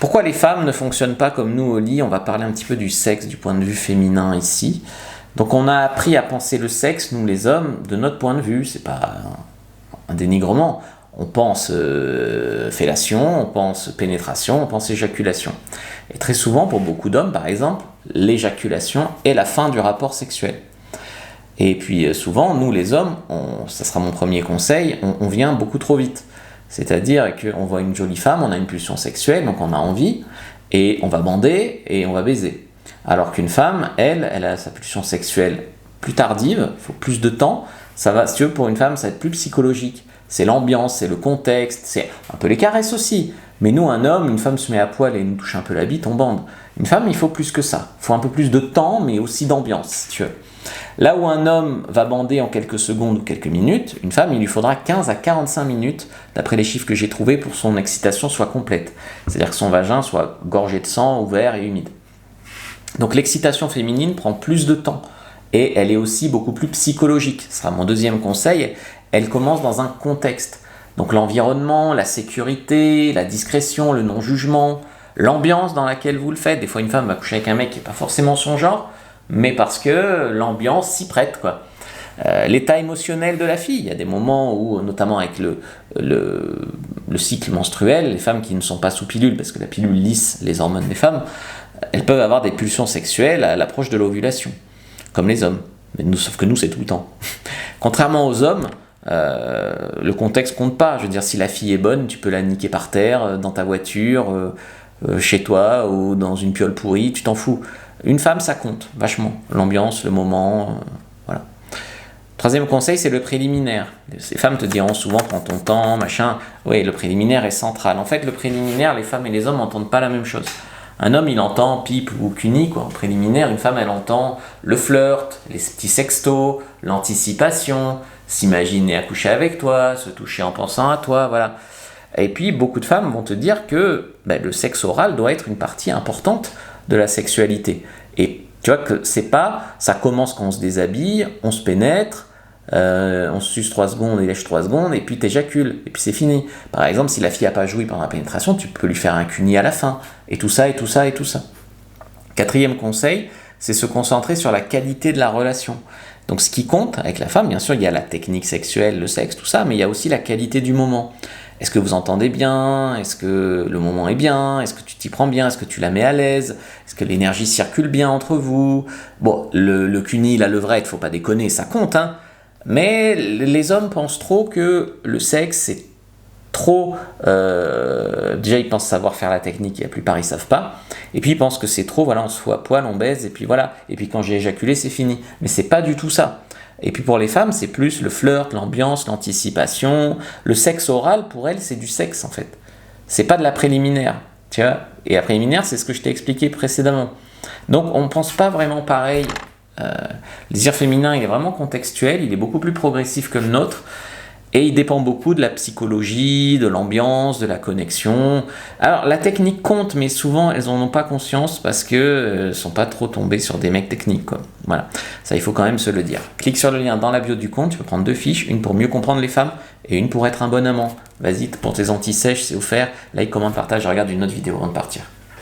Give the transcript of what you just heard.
Pourquoi les femmes ne fonctionnent pas comme nous au lit? On va parler un petit peu du sexe du point de vue féminin ici. Donc on a appris à penser le sexe, nous les hommes, de notre point de vue. C'est pas un dénigrement. On pense fellation, on pense pénétration, on pense éjaculation. Et très souvent, pour beaucoup d'hommes, par exemple, l'éjaculation est la fin du rapport sexuel. Et puis souvent, nous les hommes, ça sera mon premier conseil, on vient beaucoup trop vite. C'est-à-dire qu'on voit une jolie femme, on a une pulsion sexuelle, donc on a envie, et on va bander et on va baiser. Alors qu'une femme, elle a sa pulsion sexuelle plus tardive, il faut plus de temps. Ça va, si tu veux, pour une femme, ça va être plus psychologique. C'est l'ambiance, c'est le contexte, c'est un peu les caresses aussi. Mais nous, un homme, une femme se met à poil et nous touche un peu la bite, on bande. Une femme, il faut plus que ça. Il faut un peu plus de temps, mais aussi d'ambiance, si tu veux. Là où un homme va bander en quelques secondes ou quelques minutes, une femme, il lui faudra 15 à 45 minutes, d'après les chiffres que j'ai trouvés, pour que son excitation soit complète. C'est-à-dire que son vagin soit gorgé de sang, ouvert et humide. Donc l'excitation féminine prend plus de temps. Et elle est aussi beaucoup plus psychologique. Ce sera mon deuxième conseil. Elle commence dans un contexte. Donc l'environnement, la sécurité, la discrétion, le non-jugement, l'ambiance dans laquelle vous le faites. Des fois, une femme va coucher avec un mec qui n'est pas forcément son genre, mais parce que l'ambiance s'y prête, quoi. L'état émotionnel de la fille. Il y a des moments où, notamment avec le cycle menstruel, les femmes qui ne sont pas sous pilule, parce que la pilule lisse les hormones des femmes, elles peuvent avoir des pulsions sexuelles à l'approche de l'ovulation, comme les hommes. Mais sauf que nous, c'est tout le temps. Contrairement aux hommes, le contexte compte pas. Je veux dire, si la fille est bonne, tu peux la niquer par terre, dans ta voiture, chez toi, ou dans une piole pourrie, tu t'en fous. Une femme, ça compte vachement. L'ambiance, le moment, voilà. Troisième conseil, c'est le préliminaire. Ces femmes te diront souvent, prends ton temps, machin. Oui, le préliminaire est central. En fait, le préliminaire, les femmes et les hommes n'entendent pas la même chose. Un homme, il entend pipe ou cuni, quoi, en préliminaire. Une femme, elle entend le flirt, les petits sextos, l'anticipation, s'imaginer accoucher avec toi, se toucher en pensant à toi, voilà. Et puis, beaucoup de femmes vont te dire que le sexe oral doit être une partie importante de la sexualité. Et tu vois que c'est pas, ça commence quand on se déshabille, on se pénètre, on se suce 3 secondes et lèche 3 secondes, et puis t'éjacules, et puis c'est fini. Par exemple, si la fille n'a pas joui pendant la pénétration, tu peux lui faire un cuni à la fin, et tout ça, et tout ça, et tout ça. Quatrième conseil, c'est se concentrer sur la qualité de la relation. Donc ce qui compte avec la femme, bien sûr, il y a la technique sexuelle, le sexe, tout ça, mais il y a aussi la qualité du moment. Est-ce que vous entendez bien? Est-ce que le moment est bien? Est-ce que tu t'y prends bien? Est-ce que tu la mets à l'aise? Est-ce que l'énergie circule bien entre vous? Bon, le cuni, la levrette, faut pas déconner, ça compte, hein. Mais les hommes pensent trop que le sexe, c'est trop... déjà, ils pensent savoir faire la technique, et la plupart, ils savent pas. Et puis, ils pensent que c'est trop, voilà, on se fout à poil, on baise, et puis voilà. Et puis, quand j'ai éjaculé, c'est fini. Mais c'est pas du tout ça. Et puis pour les femmes, c'est plus le flirt, l'ambiance, l'anticipation. Le sexe oral, pour elles, c'est du sexe en fait. C'est pas de la préliminaire, tu vois. Et la préliminaire, c'est ce que je t'ai expliqué précédemment. Donc on ne pense pas vraiment pareil. Le désir féminin, il est vraiment contextuel, il est beaucoup plus progressif que le nôtre. Et il dépend beaucoup de la psychologie, de l'ambiance, de la connexion. Alors, la technique compte, mais souvent, elles n'en ont pas conscience parce qu'elles ne sont pas trop tombées sur des mecs techniques, quoi. Voilà, ça, il faut quand même se le dire. Clique sur le lien dans la bio du compte, tu peux prendre 2 fiches, une pour mieux comprendre les femmes et une pour être un bon amant. Vas-y, pour tes anti-sèches, c'est offert. Like, commente, partage, regarde une autre vidéo avant de partir.